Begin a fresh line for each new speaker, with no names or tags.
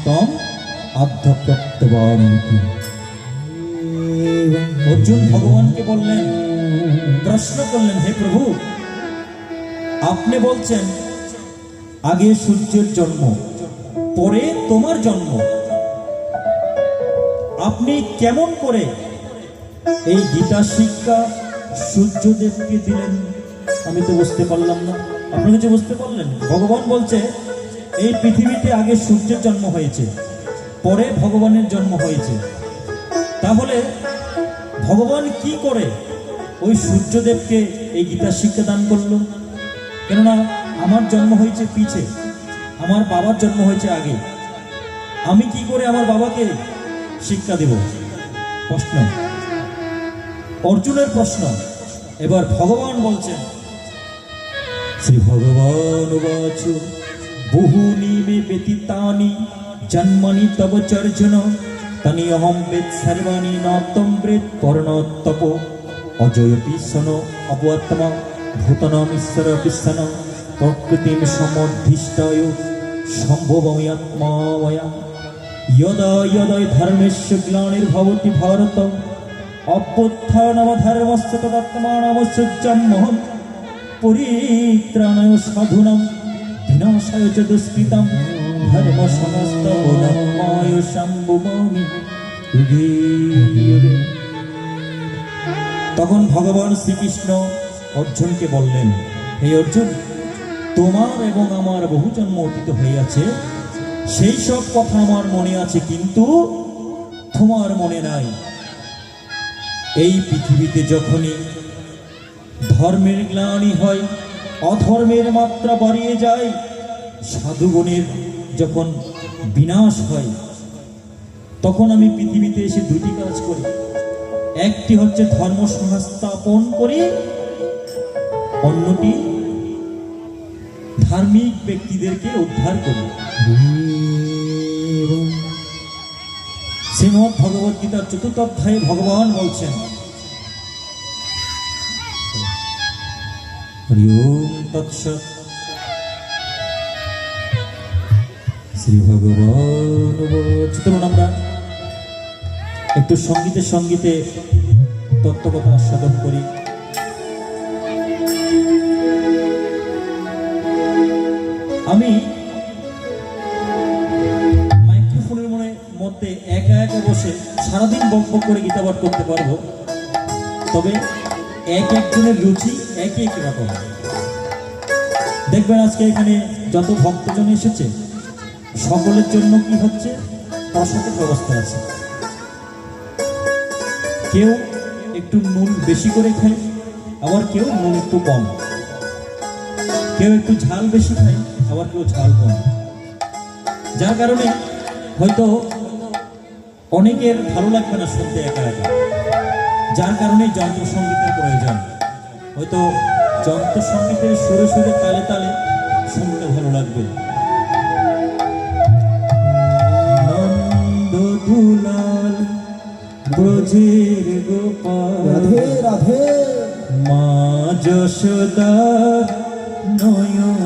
তম আধ্যাত্মবানীতি। অর্জুন ভগবানকে বললেন, প্রশ্ন করলেন, হে প্রভু, আপনি বলছেন আগে সূর্যের জন্ম, পরে তোমার জন্ম, আপনি কেমন করে এই গীতা শিক্ষা সূর্যদেবকে দিলেন? আমি তো বুঝতে পারলাম না। আপনি কিছু বুঝতে পারলেন? ভগবান বলছে এই পৃথিবীতে আগে সূর্যের জন্ম হয়েছে, পরে ভগবানের জন্ম হয়েছে। তাহলে ভগবান কি করে ওই সূর্যদেবকে এই গীতা শিক্ষা দান করলো? কেননা আমার জন্ম হয়েছে পিছে, আমার বাবার জন্ম হয়েছে আগে, আমি কি করে আমার বাবাকে শিক্ষা দেব? প্রশ্ন, অর্জুনের প্রশ্ন। এবার ভগবান বলছেন, শ্রী ভগবান উবাচ বহুনি মে ব্যতীতানি জন্মানি তব চর্জন তানি অহম বেদ সর্বাণি ন তম বেদ পর্ণতপ অজয়পি সন অবত্তমা ভূতনাম ঈশ্বর পিসন প্রকৃতিম সমধিষ্ঠায় সম্ভবমি আত্মাময়া यदा यदा धर्मस्य ग्लानिर्भवति भारत अभ्युत्थानमधर्मस्य तदात्मानमसृज्यमहं परित्राणाय साधूनां विनाशाय च दुष्कृतं धर्मसंस्थापनाय सम्भवामि युगे युगे। তখন ভগবান শ্রীকৃষ্ণ অর্জুনকে বললেন, হে অর্জুন, তোমার এবং আমার বহু জন্ম অতীত হইয়াছে, সেই সব কথা আমার মনে আছে, কিন্তু তোমার মনে নাই। এই পৃথিবীতে যখনই ধর্মের গ্লানি হয়, অধর্মের মাত্রা বাড়িয়ে যায়, সাধুগণের যখন বিনাশ হয়, তখন আমি পৃথিবীতে এসে দুটি কাজ করি। একটি হচ্ছে ধর্ম সংস্থাপন করি, অন্যটি ধার্মিক ব্যক্তিদেরকে উদ্ধার করি। শ্রীমদ্ ভগবদ গীতার ৪র্থ অধ্যায়ে ভগবান বলছেন, হরি ওম তৎসৎ। শ্রী ভগবান। চলুন আমরা একটু সঙ্গীতে সঙ্গীতে তত্ত্বকথা আস্বাদন করি। আমি মাইক্রোফোনের মধ্যে একা একা বসে সারাদিন বকবক করে গীতা পাঠ করতে পারবো, তবে এক একজনের রুচি এক এক রকম। দেখবেন আজকে এখানে যত ভক্তজন এসেছে, সকলের জন্য কি হচ্ছে, প্রসাদের ব্যবস্থা আছে। কেউ একটু নুন বেশি করে খায়, আবার কেউ নুন একটু কম, কেউ একটু ঝাল বেশি খায়, আবার কেউ ঝাল কম। যার কারণে হয়তো অনেকের ভালো লাগবে না শুনতে একা একা, যার কারণে যন্ত্রসঙ্গীতের প্রয়োজন। হয়তো যন্ত্রসঙ্গীতের সুরে সুরে তালে তালে শুনতে ভালো লাগবে। নন্দ দুলাল ব্রজের গোপাল, রাধে রাধে, মা যশোদা নয়ন